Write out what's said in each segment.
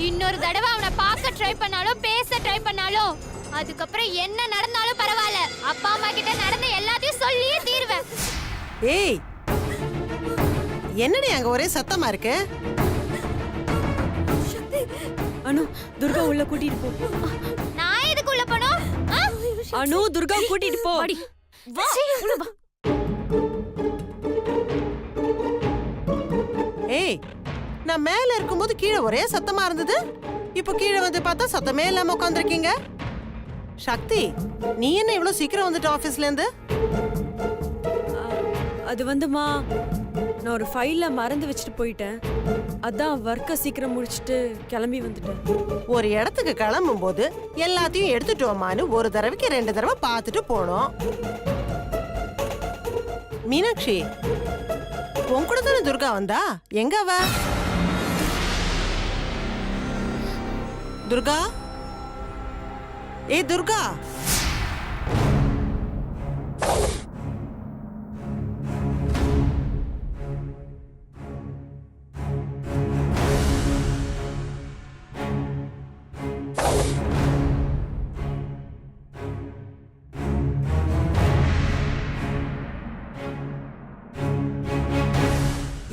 இன்னொரு தடவை அவனை பார்க்க ட்ரை பண்ணாலும் பேச ட்ரை பண்ணாலும் அதுக்கப்புறம் என்ன நடந்தாலும் பரவாயில்ல, அப்பா அம்மா கிட்ட நடந்த எல்லாத்தையும் சொல்லியே தீர்வேன். ஏய், என்னடி அங்க ஒரே சத்தமா இருக்கு? அனு, துர்கா உள்ள கூட்டிட்டு போ. நான் எதுக்கு உள்ள போணும்? அனு, துர்கா கூட்டிட்டு போ. வா, உள்ள வா. ஏய், நான் மேல இருக்கும்போது கீழே ஒரே சத்தமா இருந்தது. இப்போ கீழே வந்து பார்த்தா சத்தமே இல்லாம உட்காந்துருக்கீங்க. சக்தி, நீ என்ன இவ்வளவு சீக்கிரம் வந்துட்ட ஆபீஸ்ல இருந்து? அது வந்துமா, நான் ஒரு ஃபைல்ல மறந்து வச்சுட்டு போயிட்டேன். அதான் வர்க்க சீக்கிரம் முடிச்சிட்டு கிளம்பி வந்துட்டேன். ஒரு இடத்துக்கு கிளம்பும் போது எல்லாத்தையும் எடுத்துட்டோமான்னு ஒரு தடவைக்கு 2 தடவை பார்த்துட்டு போனோம். மீனாட்சி, உன் கூட தானே துர்கா வந்தா? எங்க அவ? துர்கா, ஏய் துர்கா,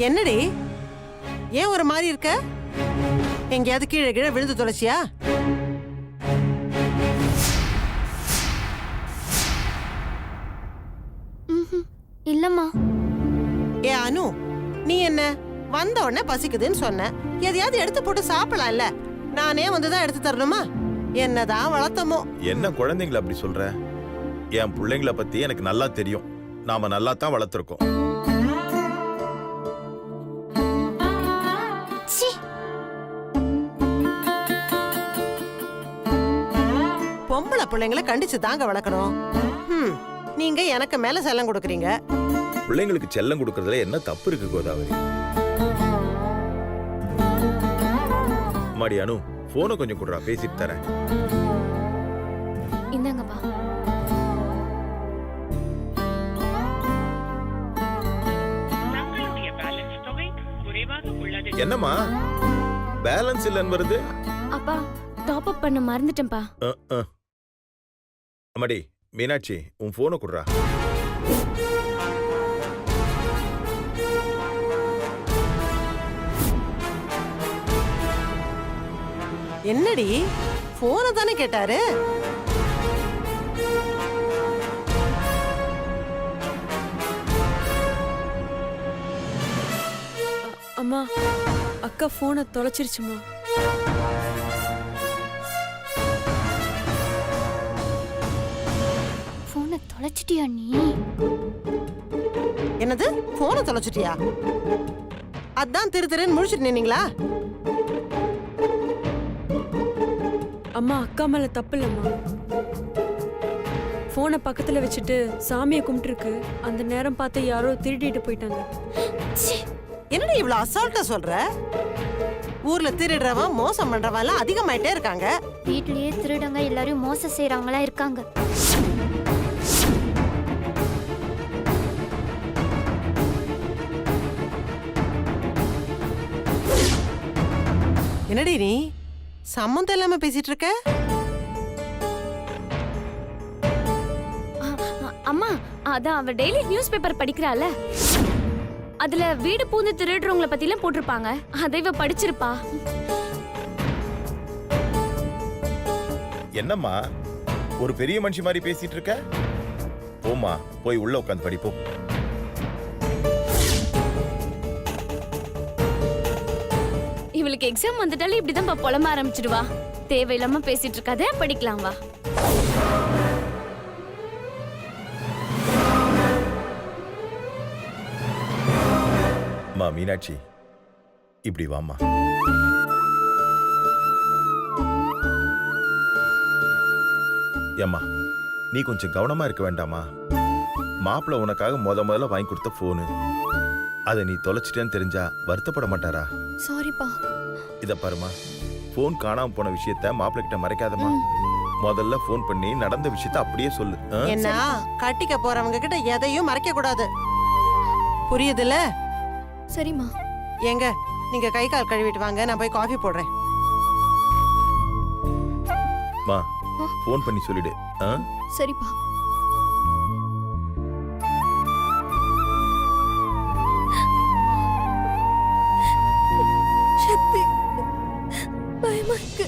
என்னடி ஏன் ஒரு மாதிரி இருக்க? எங்கேயாவது கீழே கீழே விழுந்து தொலைச்சியா? இல்லம்மா. ஏ அனு, நீ என்ன வந்த உடனே பசிக்குதுன்னு சொன்ன, எதையாவது எடுத்து போட்டு சாப்பிடலாம்ல? நானே வந்துதான் எடுத்து தரணுமா? என்னதான் வளர்த்தமோ. என்ன குழந்தைங்களை அப்படி சொல்ற? என் பிள்ளைங்களை பத்தி எனக்கு நல்லா தெரியும். நாம நல்லா தான் வளர்த்துருக்கோம். பொம்பளை பிள்ளைங்களை கண்டிச்சு தாங்க வளர்க்கணும். நீங்க எனக்கு மேல செல்லம் கொடுக்கறீங்க. பிள்ளைங்களுக்கு செல்லம் கொடுக்கறதுல என்ன தப்பு இருக்கு கோதாவரி? மாடி அனு, போனை கொஞ்சம் குடுறா, பேசிட்டு தரேன். இந்தாங்கப்பா. என்னம்மா பேலன்ஸ் இல்லன்னு வருது? அப்பா, டாப் அப் பண்ண மறந்துட்டேன்ப்பா. அம்மாடி மீனாட்சி, உன் போனை குடுறா. என்னடி, போனை தானே கேட்டாரு? அம்மா, அக்கா போனை தொலைச்சிருச்சுமா. போனை தொலைச்சிட்டியா நீ? என்னது, போனை தொலைச்சிட்டியா? அதான் திரு திருன்னு முழிச்சிட்டு நின்னீங்களா? அம்மா, அக்கா மேல தப்பு இல்லம்மா. போனை பக்கத்துல வச்சுட்டு சாமியை கும்பிட்டுருக்கு. அந்த நேரம் பார்த்து யாரோ திருடிட்டு போயிட்டாங்க. என்னடி இவ்வளவு அசால்ட்டா சொல்ற? ஊர்ல திருடுறவன் மோசம் பண்றவன் எல்லாம் அதிகமாயிட்டே இருக்காங்க. வீட்லயே திருடங்க எல்லாரும் மோசம் செய்யறவங்களா இருக்காங்க. என்னடி நீ சம்மந்தம் இல்லாம பேசிட்டு இருக்க? அம்மா, அதான் அவ டெய்லி நியூஸ் பேப்பர் படிக்கிறாள, அதுல வீடு பூந்து திருடுறவங்கள பத்தி எல்லாம் போட்டிருப்பாங்க. அதை இவ படிச்சிருப்பா. என்னம்மா ஒரு பெரிய மனுஷி மாதிரி பேசிட்டு இருக்க. போமா, போய் உள்ள உட்காந்து படிப்போம். இவளுக்கு எக்ஸாம் வந்துட்டாலும் இப்படிதான் புலம்ப ஆரம்பிச்சிடுவா. தேவையில்லாம பேசிட்டு இருக்காத, படிக்கலாம் வா. மா மீனாட்சி, இப்படி வாமா. ஏம்மா, நீ கொஞ்சம் கவனமா இருக்க வேண்டாமா? மாப்பிள்ள உனக்காக முதல்ல வாங்கி கொடுத்த போனு, அதை நீ தொலைச்சிட்டேன்னு தெரிஞ்சா வருத்தப்பட மாட்டாரா? சாரிப்பா. இத பாருமா, போன் காணாம போன விஷயத்த மாப்பிள்ள கிட்ட மறைக்காதமா. முதல்ல போன் பண்ணி நடந்த விஷயத்த அப்படியே சொல்லு. என்ன கட்டிக்க போறவங்க கிட்ட எதையும் மறைக்க கூடாது, புரியுதுல? சரிம்மா. ஏங்க, நீங்க கை கால் கழுவிட்டு வாங்க, நான் போய் காஃபி போடுறேன். மா, போன் பண்ணி சொல்லிடு. சரிப்பா. சக்தி, பயமா இருக்கு.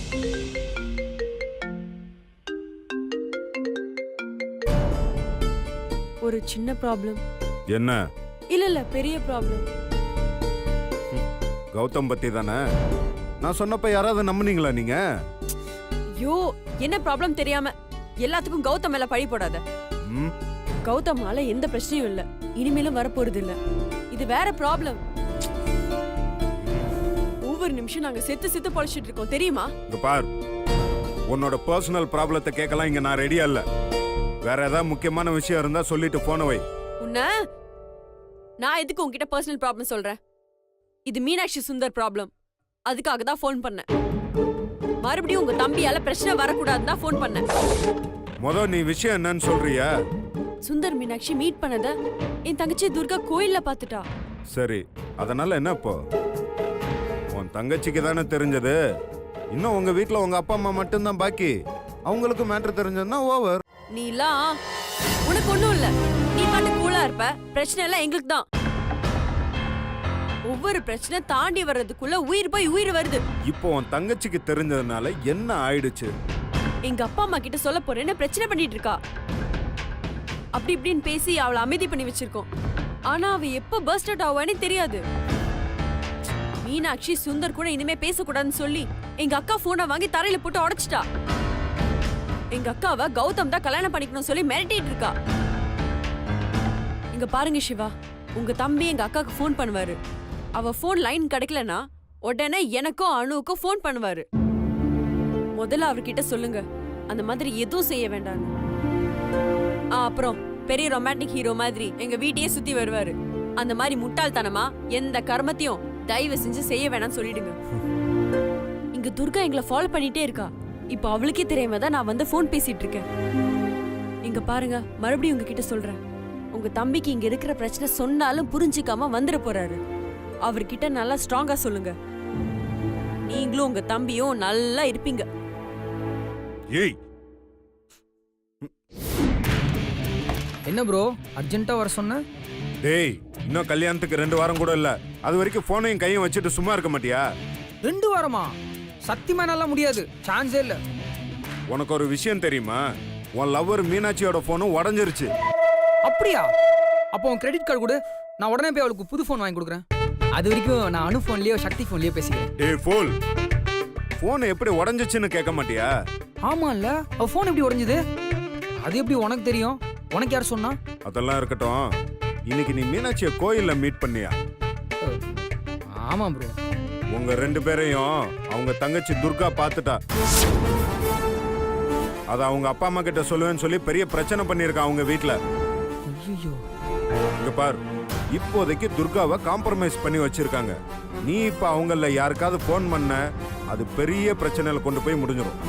ஒரு சின்ன ப்ராப்ளம். என்ன? இல்ல பெரிய ப்ராப்ளம். கௌதம் பத்தி தானே? நான் சொன்னப்ப யாராவது நம்புனீங்களா நீங்க? ஐயோ, என்ன ப்ராப்ளம் தெரியாம எல்லாத்துக்கும் கௌதம் மேல பழி போடாத. ம், கௌதமால எந்த பிரச்சனையும் இல்ல, இனிமேலும் வரப்போறது இல்ல. இது வேற ப்ராப்ளம். ஒவ்வொரு நிமிஷம் நாங்க செத்து பொழைச்சிட்டு இருக்கோம், தெரியுமா? இங்க பார், உன்னோட பர்சனல் ப்ராப்ளத்தை கேட்கலாம் இங்க நான் ரெடியா இல்ல. வேற ஏதாவது முக்கியமான விஷயம் இருந்தா சொல்லிட்டு போன வை. உன்ன நான் எதுக்கு உன்கிட்ட பர்சனல் ப்ராப்ளம் சொல்றேன்? இது மீனாட்சி சுந்தர் ப்ராப்ளம். அதுக்காக தான் ஃபோன் பண்ணேன். மறுபடியும் உங்க தம்பியால பிரச்சனை வரக்கூடாதுன்னு தான் ஃபோன் பண்ணேன். நீ விஷயம் என்னன்னு சொல்றியா? சுந்தர் மீனாட்சி மீட் பண்ணத என் தங்கச்சி துர்கா கோயில்ல பாத்துட்டா. சரி, அதனால என்ன இப்போ? உன் தங்கச்சிக்கு தானே தெரிஞ்சது. இன்னும் உங்க வீட்ல உங்க அப்பா அம்மா மட்டும்தான் பாக்கி. அவங்களுக்கு மேட்டர் தெரிஞ்சதுன்னா ஓவர். நீலாம் உனக்கு ஒண்ணும் இல்ல, நீ பாட்டு கூலா இருப்ப. பிரச்சனை எல்லாம் எங்களுக்கு தான். ஒவ்வொரு பிரச்சனை தாண்டி வர்றதுக்குள்ள உயிர் போய் உயிர் வருது. இப்போ உன் தங்கச்சிக்கு தெரிஞ்சதுனால என்ன ஆயிடுச்சு? எங்க அப்பா அம்மா கிட்ட சொல்ல போறேன்னு பிரச்சனை பண்ணிட்டு இருக்கா. அப்படி இப்படின்னு பேசி அவளை அமைதி பண்ணி வச்சிருக்கோம். ஆனா அவ எப்ப பர்ஸ்ட் அவுட் ஆவானே தெரியாது. மீனாட்சி சுந்தர் கூட இனிமே பேசக்கூடாதுன்னு சொல்லி எங்க அக்கா போனை வாங்கி தரையில போட்டு உடைச்சிட்டா. எங்க அக்காவை கௌதம் தான் கல்யாணம் பண்ணிக்கணும் சொல்லி மிரட்டிட்டு இருக்கா. இங்க பாருங்க சிவா, உங்க தம்பி எங்க அக்காக்கு ஃபோன் பண்ணுவாரு. அவ ஃபோன் லைன் கிடைக்கலனா உடனே எனக்கும் அணுவுக்கும் ஃபோன் பண்ணுவாரு. முதல்ல அவர்கிட்ட சொல்லுங்க அந்த மாதிரி எதுவும் செய்ய வேண்டாம். அப்புறம் பெரிய ரொமான்டிக் ஹீரோ மாதிரி எங்க வீட்டையே சுத்தி வருவாரு. அந்த மாதிரி முட்டாள்தனமா எந்த கர்மத்தையும் தயவு செஞ்சு செய்ய வேணாம்னு சொல்லிடுங்க. இங்க துர்கா எங்களை ஃபாலோ பண்ணிட்டே இருக்கா. இப்போ அவளுக்கே தெரியாம தான் நான் வந்து ஃபோன் பேசிட்டு இருக்கேன். இங்க பாருங்க, மறுபடியும் உங்ககிட்ட சொல்றேன், உங்க தம்பிக்கு இங்க இருக்கிற பிரச்சனை சொன்னாலும் புரிஞ்சுக்காம வந்துட போறாரு. அவர்கிட்ட நல்லா ஸ்ட்ராங்கா சொல்லுங்க. நீங்களும் உங்க தம்பியும் நல்லா இருப்பீங்க. ஏய், என்ன ப்ரோ அர்ஜென்ட்டா வர சொன்ன? டேய், இன்னும் கல்யாணத்துக்கு 2 வாரம் கூட இல்ல. அது வரைக்கும் போனையும் கையும் வச்சுட்டு சும்மா இருக்க மாட்டியா? 2 வாரமா? சத்தியமா நல்லா முடியாது, சான்ஸே இல்ல. உனக்கு ஒரு விஷயம் தெரியுமா? உன் லவ்வர் மீனாட்சியோட போனும் உடஞ்சிருச்சு. அப்படியா? அப்போ உன் கிரெடிட் கார்டு கொடு, நான் உடனே போய் அவளுக்கு புது ஃபோன் வாங்கி கொடுக்குறேன். அது வரைக்கும் நான் அனு ஃபோன்லயோ சக்தி ஃபோன்லயோ பேசிக்கிறேன். டேய் ஃபூல், போன் எப்படி உடஞ்சிச்சுன்னு கேட்க மாட்டியா? ஆமா இல்ல, அவ ஃபோன் எப்படி உடைஞ்சது? அது எப்படி உனக்கு தெரியும்? உனக்கு யார் சொன்னா? அதெல்லாம் இருக்கட்டும், இன்னைக்கு நீ மீனாட்சியை கோயில்ல மீட் பண்ணியா? ஆமா ப்ரோ. உங்க 2 பேரையும் அவங்க தங்கச்சி துர்கா பார்த்துட்டா. அத அவங்க அப்பா அம்மா கிட்ட சொல்லுவேன்னு சொல்லி பெரிய பிரச்சனை பண்ணிருக்கா அவங்க வீட்ல. ஐயோ, இங்க பார், இப்போதைக்கு துர்காவை காம்ப்ரமைஸ் பண்ணி வச்சிருக்காங்க. நீ இப்ப அவங்கள யாருக்காவது போன் பண்ண, அது பெரிய பிரச்சனையில கொண்டு போய் முடிஞ்சிடும்.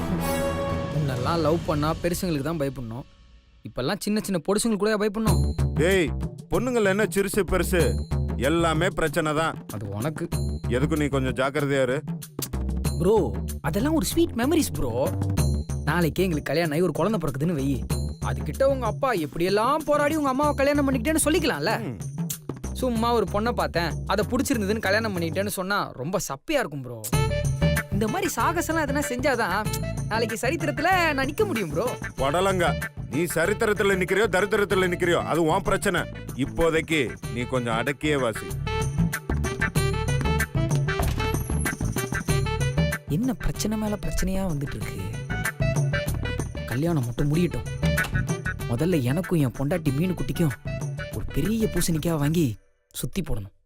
முன்னெல்லாம் லவ் பண்ணா பெருசுங்களுக்கு தான் பயப்படணும், இப்பெல்லாம் சின்ன சின்ன பொடுசுங்களுக்கு கூட பயப்படணும். டேய், பொண்ணுங்கள என்ன சிறுசு பெருசு, எல்லாமே பிரச்சனை தான். அது உனக்கு. எதுக்கு நீ கொஞ்சம் ஜாக்கிரதையா இரு ப்ரோ. அதெல்லாம் ஒரு ஸ்வீட் மெமரிஸ் ப்ரோ. நாளைக்கே எங்களுக்கு கல்யாணம் ஆகி ஒரு குழந்தை பிறக்குதுன்னு வை, அதுகிட்ட உங்க அப்பா எப்படியெல்லாம் போராடி உங்க அம்மாவை கல்யாணம் பண்ணிக்கிட்டேன்னு சொல்லிக்கலாம்ல. சும்மா ஒரு பொண்ணை பார்த்தேன், அதை பிடிச்சிருந்ததுன்னு கல்யாணம் பண்ணிக்கிட்டேன்னு சொன்னா ரொம்ப சப்பையா இருக்கும் ப்ரோ. இந்த மாதிரி சாகசம்லாம் எதனா செஞ்சாதான் நாளைக்கு சரித்திரத்துல நான் நிக்க முடியும் ப்ரோ. படலங்க, நீ சரித்திரத்துல நிக்கிறியோ தரித்திரத்துல நிக்கிறியோ அது உன் பிரச்சனை. இப்போதைக்கு நீ கொஞ்சம் அடக்கியே வாசி. என்ன பிரச்சனை மேல பிரச்சனையா வந்துட்டு இருக்கு. கல்யாணம் மட்டும் முடியட்டும். முதல்ல எனக்கும் என் பொண்டாட்டி மீன் குட்டிக்கும் ஒரு பெரிய பூசணிக்காய் வாங்கி சுத்தி போடணும்.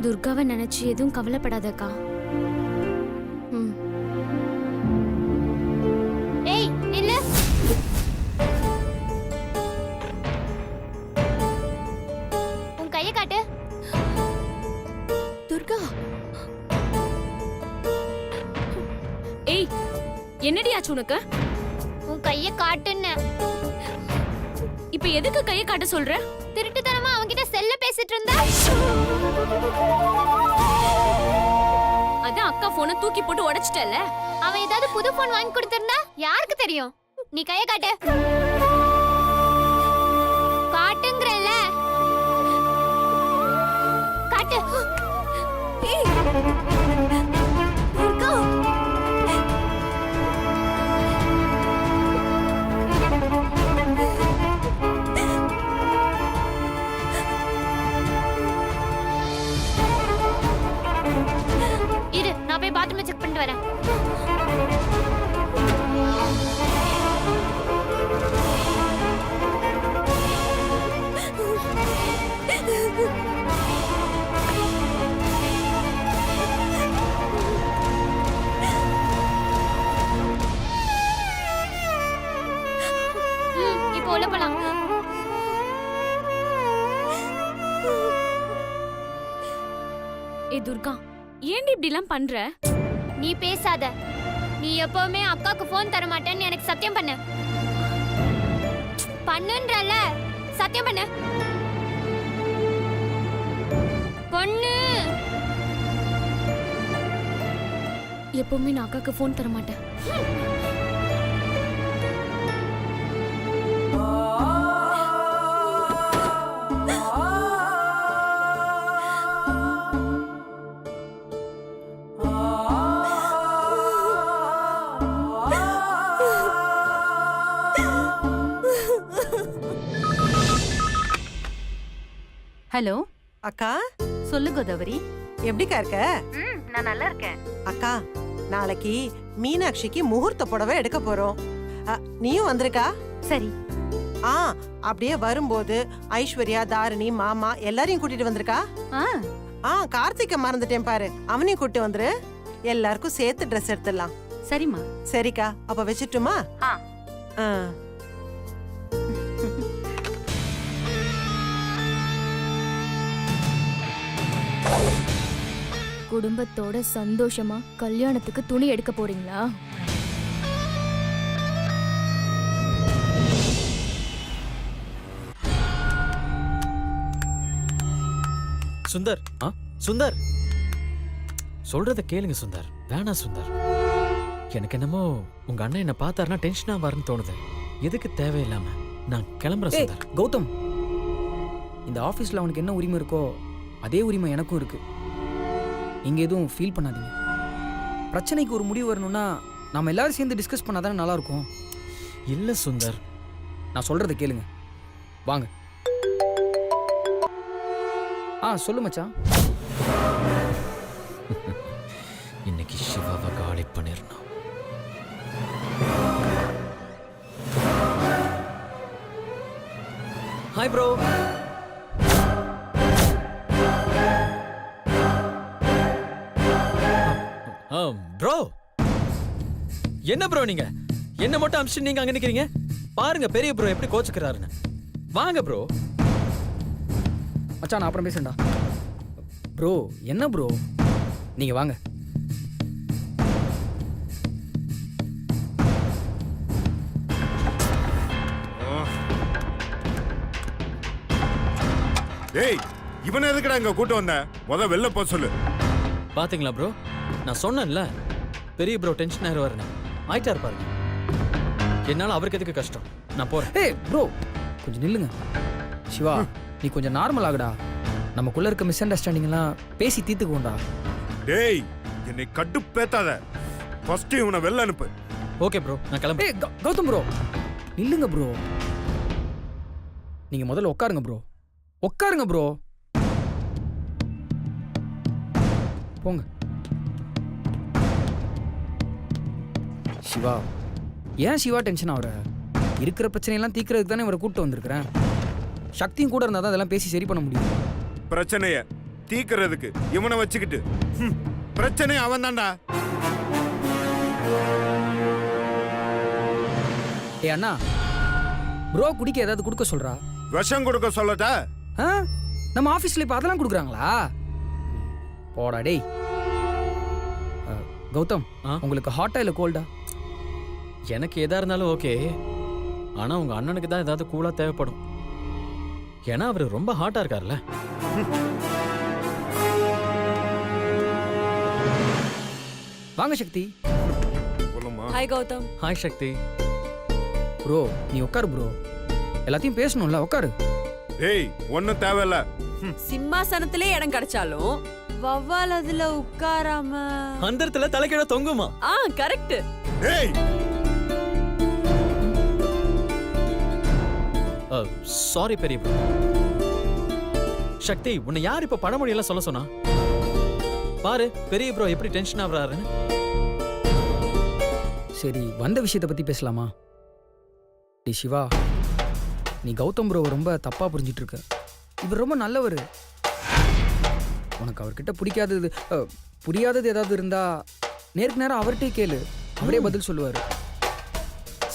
துர்காவை நினைச்சு எதுவும் கவலைப்படாதக்கா. ஏய் நில்லு. உன் கையை காட்டு. துர்கா, ஏய் என்னடி ஆச்சு உனக்கு? உன் கையை காட்டுன்னு. இப்ப எதுக்கு கையை காட்ட சொல்ற? திருட்டுத்தனமா அவன்கிட்ட செல்ல பேசிட்டு இருந்தா. அதான் அக்கா போனை தூக்கி போட்டு உடைச்சிட்டல. அவன் ஏதாவது புது போன் வாங்கி கொடுத்திருந்தா யாருக்கு தெரியும்? நீ கையை காட்டு. காட்டுங்கறல. காட்டு. துர்கா, இரு, நான் போய் பாத்ரூம் செக் பண்ணிட்டு வரேன். இப்போ உள்ள போலாம். ஏ துர்கா, ஏன்டி இப்படி எல்லாம் பண்ற? நீ பேசாத. நீ எப்பவுமே அக்காக்கு போன் தர மாட்டேன்னு எனக்கு சத்தியம் பண்ணு. பண்ணுன்றல. சத்தியம் பண்ணு. பொண்ணு. எப்பவுமே நான் அக்காக்கு போன் தர மாட்டேன். ஹலோ அக்கா, சொல்லு கோதாவரி. எப்படிக்கா இருக்க? நான் நல்லா இருக்கேன். அக்கா, நாளைக்கு மீனாட்சிக்கு முகூர்த்த புடவை எடுக்க போறோம். நீயும் வந்திருக்கா? சரி. அப்படியே வரும்போது ஐஸ்வர்யா, தாரிணி, மாமா எல்லாரையும் கூட்டிட்டு வந்திருக்கா? கார்த்திகை மறந்துட்டேன் பாரு, அவனையும் கூட்டி வந்துரு. எல்லாருக்கும் சேர்த்து ட்ரெஸ் எடுத்துடலாம். சரிம்மா. சரிக்கா, அப்ப வச்சிட்டுமா? குடும்பத்தோட சந்தோஷமா கல்யாணத்துக்கு துணி எடுக்க போறீங்களா? சுந்தர், சுந்தர், சொல்றத கேளுங்க சுந்தர். வேணாம் சுந்தர். எனக்கு என்னமோ உங்க அண்ணன் என்ன பார்த்தாருன்னா டென்ஷனா வரன்னு தோணுது. எதுக்கு தேவையில்லாம நான் கிளம்புறேன் சுந்தர். கௌதம், இந்த ஆபீஸ்ல அவனுக்கு என்ன உரிமை இருக்கோ அதே உரிமை எனக்கும் இருக்கு. நீங்க எதுவும் ஃபீல் பண்ணாதீங்க. பிரச்சனைக்கு ஒரு முடிவு வரணும்னா நாம எல்லாரும் சேர்ந்து டிஸ்கஸ் பண்ணாதானே நல்லா இருக்கும். இல்ல சுந்தர், நான் சொல்றதை கேளுங்க. வாங்க. சொல்லு மச்சான். இன்னைக்கு சிவாவை காலி பண்ணிடணும். Hi bro. ப்ரோ, என்ன ப்ரோ நீங்க என்ன மட்டும் அம்சம் நீங்க அங்க நிக்கிறீங்க? பாருங்க பெரிய ப்ரோ எப்படி கோச்சுக்கிறாருன்னு. வாங்க ப்ரோ. மச்சான், நான் அப்புறம் பேசுறேன்டா. ப்ரோ, என்ன ப்ரோ, நீங்க வாங்க. ஏய், இவனை எதுக்குடா இங்க கூட்டு வந்த? வெளில போ சொல்லு. பாத்தீங்களா ப்ரோ, நான் சொன்னேன்ல பெரிய ப்ரோ டென்ஷன் ஆயிருவாருன்னு. ஆயிட்டாரு பாருங்க. என்னால அவருக்கு எதுக்கு கஷ்டம்? நான் போறேன். ஏய் ப்ரோ, கொஞ்சம் நில்லுங்க. சிவா, நீ கொஞ்சம் நார்மல் ஆகுடா. நமக்குள்ள இருக்க மிஸ் அண்டர்ஸ்டாண்டிங் எல்லாம் பேசி தீர்த்துக்கோண்டா. டேய், என்னை கடுப்பேத்தாத. ஃபர்ஸ்ட் இவனை வெளில அனுப்பு. ஓகே ப்ரோ, நான் கிளம்புறேன். ஏய் கௌதம் ப்ரோ, நில்லுங்க ப்ரோ. நீங்க முதல்ல உட்காருங்க ப்ரோ. உட்காருங்க ப்ரோ. போங்க. சிவா, ஏன் சிவா டென்ஷன் ஆகுற? இருக்கிற பிரச்சனையெல்லாம் தீர்க்கறதுக்கு தானே இவரை கூப்பிட்டு வந்திருக்கிறேன். சக்தியும் கூட இருந்தால் தான் அதெல்லாம் பேசி சரி பண்ண முடியும். பிரச்சனைய தீக்கிறதுக்கு இவனை வச்சுக்கிட்டு பிரச்சனை அவன் தான்டா. ஏ அண்ணா, ப்ரோ குடிக்க ஏதாவது கொடுக்க சொல்றா. விஷம் கொடுக்க சொல்லட்டா? ஆ? நம்ம ஆஃபீஸில் இப்போ அதெல்லாம் கொடுக்குறாங்களா? போடா டேய். கௌதம், உங்களுக்கு ஹாட்டா இல்லை கோல்டா? எனக்கு எதா இருந்தாலும் ஓகே. ஆனா உங்க அண்ணனுக்கு தான் ஏதாவது கூலா தேவைப்படும். ஏன்னா அவரு ரொம்ப ஹாட்டா இருக்கார்ல. வாங்க சக்தி. சொல்லுமா. ஹாய் கௌதம். ஹாய் சக்தி. ப்ரோ நீ உட்காரு ப்ரோ. எல்லாத்தையும் பேசணும்ல, உட்காரு. ஏய் ஒன்னும் தேவையில்ல. சிம்மாசனத்திலே இடம் கிடைச்சாலும் வவ்வால் அதுல உட்காராம அந்த இடத்துல தலைக்கீழ தொங்குமா? கரெக்ட். ஏய் சாரி பெரிய ப்ரோ. சக்தி, உன்னை யார் இப்ப பழமொழி எல்லாம் சொல்ல சொன்னா? பாரு பெரிய ப்ரோ எப்படி டென்ஷன் ஆகுறாருன்னு. சரி, வந்த விஷயத்தை பத்தி பேசலாமா? டேய் சிவா, நீ கௌதம் ப்ரோவை ரொம்ப தப்பா புரிஞ்சிட்டு இருக்க. இவர் ரொம்ப நல்லவர். உனக்கு அவர்கிட்ட புரியாதது ஏதாவது இருந்தா நேருக்கு நேரம் அவர்கிட்டே கேளு. அவரே பதில் சொல்லுவாரு.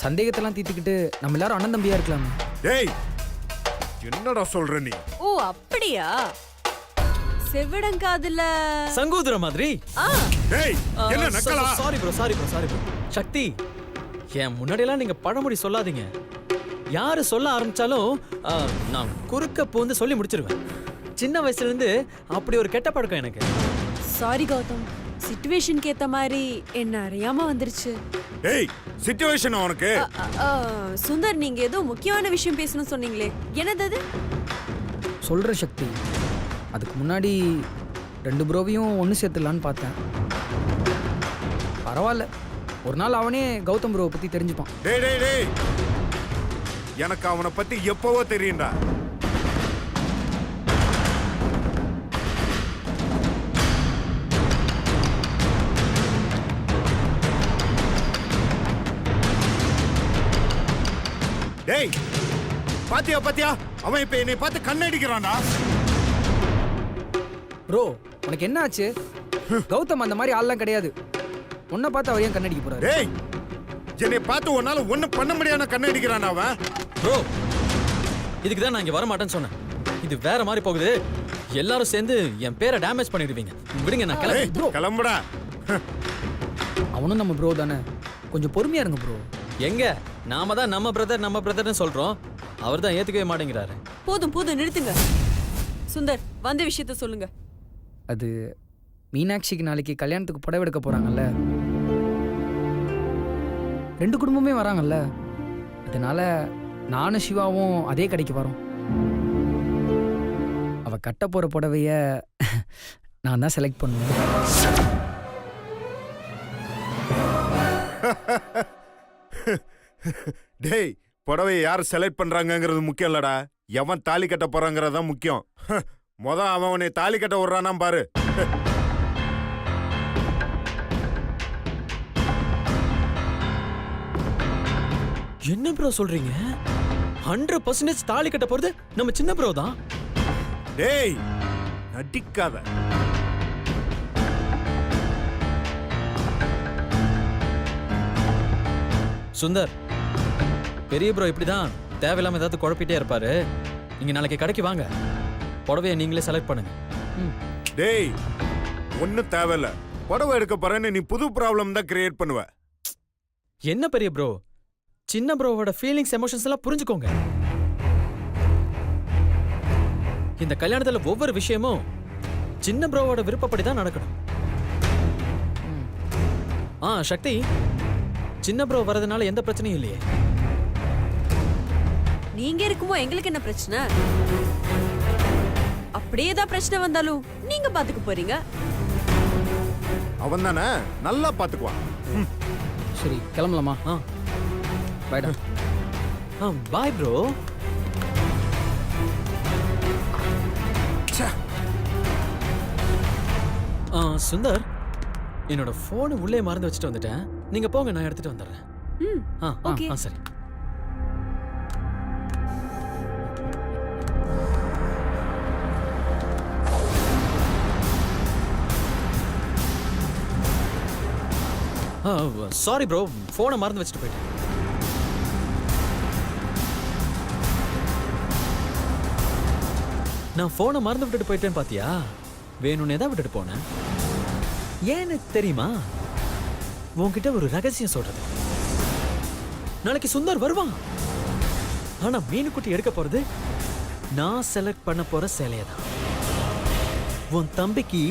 சந்தேகத்தெல்லாம் தீர்த்துக்கிட்டு நம்ம எல்லாரும் அண்ணன் தம்பியா இருக்கலாமே. ஏய் என்னடா சொல்ற நீ? ஓ அப்படியா? செவிடங்காதுல சங்கூதுர மாதிரி. ஏய் என்ன நக்கலா? Sorry bro, sorry bro, sorry bro. Sakthi, என் முன்னாடி எல்லாம் நீங்க பழமொழி சொல்லாதீங்க. யாரு சொல்ல ஆரம்பிச்சாலும் நான் குறுக்க பூந்து சொல்லி முடிச்சிருவேன். சின்ன வயசுல இருந்து அப்படி ஒரு கெட்ட பழக்கம் எனக்கு. சாரி கௌதம், சிச்சுவேஷனுக்கு ஏத்த மாதிரி என்ன அறியாம வந்துருச்சு. ஏய் சிச்சுவேஷன் உனக்கு. சுந்தர், நீங்க ஏதோ முக்கியமான விஷயம் பேசணும் சொன்னீங்களே, என்னது அது? சொல்ற சக்தி, அதுக்கு முன்னாடி 2 ப்ரோவையும் ஒன்று சேர்த்துடலான்னு பார்த்தேன். பரவாயில்ல, ஒரு நாள் அவனே கௌதம் ப்ரோவை பற்றி தெரிஞ்சுப்பான். டேய் டேய் டேய், எனக்கு அவனை பத்தி எப்பவோ தெரியும்டா. டேய் பாத்தியா அவன் இப்ப என்னை பார்த்து கண்ணடிக்கிறான்டா. ப்ரோ உனக்கு என்ன ஆச்சு? கௌதம் அந்த மாதிரி ஆள்லாம் கிடையாது. உன்னை பார்த்து அவர் ஏன் கண்ணடிக்க போறாரு? டேய் என்னை பார்த்து உன்னால ஒண்ணும் பண்ண முடியாத கண்ணடிக்கிறான் அவன். ப்ரோ, இதுக்கு தான் நான் இங்க வர மாட்டேன்னு சொன்னேன். இது வேற மாதிரி போகுது. எல்லாரும் சேர்ந்து என் பேரை டேமேஜ் பண்ணிடுவீங்க. விடுங்க, நான் கிளம்புறேன். கிளம்புடா. அவனும் நம்ம ப்ரோ தானே, கொஞ்சம் பொறுமையா இருங்க ப்ரோ. எங்க நாம தான் நம்ம பிரதர்னு சொல்றோம். அவர் தான் ஏத்துக்கவே மாட்டேங்கிறாரு. போதும் நிறுத்துங்க. சுந்தர், வந்த விஷயத்த சொல்லுங்க. அது மீனாட்சிக்கு நாளைக்கு கல்யாணத்துக்கு புடவை எடுக்க போறாங்கல்ல, 2 குடும்பமே வராங்கல்ல, அதனால நானும் சிவாவும் அதே கடைக்கு வரோம். அவ கட்ட போற புடவைய நான் தான் செலக்ட் பண்ணுவேன். டேய் புடவையை யார் செலக்ட் பண்றாங்கிறது முக்கியம் இல்லடா, எவன் தாலி கட்ட போறாங்கிறதான் முக்கியம். அவன் உன்னை தாலி கட்ட விடுறானா பாரு. என்ன ப்ரோ சொல்றீங்க? 100% தாலி கட்ட போறது நம்ம சின்ன ப்ரோ தான். டேய் நடிக்காத. சுந்தர், பெரிய ப்ரோ இப்படிதான் தேவையில்லாம ஏதாவது குழப்பிட்டே இருப்பாரு. நீங்க நாளைக்கு கடைக்கு வாங்க, புடவையை நீங்களே செலக்ட் பண்ணுங்க. டேய் ஒன்னும் தேவையில்ல, புடவை எடுக்க போறேன்னு நீ புது ப்ராப்ளம் தான் கிரியேட் பண்ணுவ. என்ன பெரிய ப்ரோ, சின்ன ப்ரோவோட ஃபீலிங்ஸ் எமோஷன்ஸ் எல்லாம் புரிஞ்சுக்கோங்க. இந்த கல்யாணத்துல ஒவ்வொரு விஷயமும் சின்ன ப்ரோவோட விருப்பப்படி தான் நடக்கணும். சக்தி, சின்ன ப்ரோ வரதுனால எந்த பிரச்சனையும் இல்லையே. நீங்க இருக்குமோ எங்களுக்கு என்ன பிரச்சனை? அப்படியே ஏதாவது பிரச்சனை வந்தாலும் நீங்க பாத்துக்க போறீங்க. அவன் தானே நல்லா பாத்துக்குவான். சரி கிளம்பலாமா? ஆ பைடா. Bye bro. சுந்தர், என்னோட போன் உள்ளே மறந்து வச்சுட்டு வந்துட்டேன். நீங்க போங்க, நான் எடுத்துட்டு வந்துடுறேன். okay. சரி. சாரி ப்ரோ, போனை மறந்து வச்சுட்டு போயிட்டேன். நான் போனை மறந்து விட்டுட்டு போயிட்டேன் பாத்தியா? வேணும்னே தான் விட்டுட்டு போனேன். ஏன்னு தெரியுமா? உன்கிட்ட ஒரு ரகசியம் சொல்றது. நாளைக்கு சுந்தர் வருவான். ஆனா மீனுக்குட்டி எடுக்க போறது நான் செலக்ட் பண்ண போற சேலையை தான். உன் தம்பிக்கு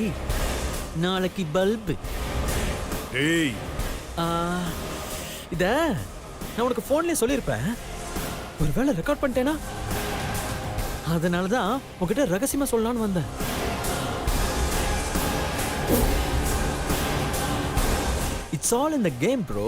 நாளைக்கு பல்பு. டேய், இத நான் உனக்கு போன்லயே சொல்லியிருப்பேன். ஒருவேளை ரெக்கார்ட் பண்ணிட்டேனா? அதனாலதான் உன்கிட்ட ரகசியமா சொல்லலாம்னு வந்தேன். It's all in the game, bro.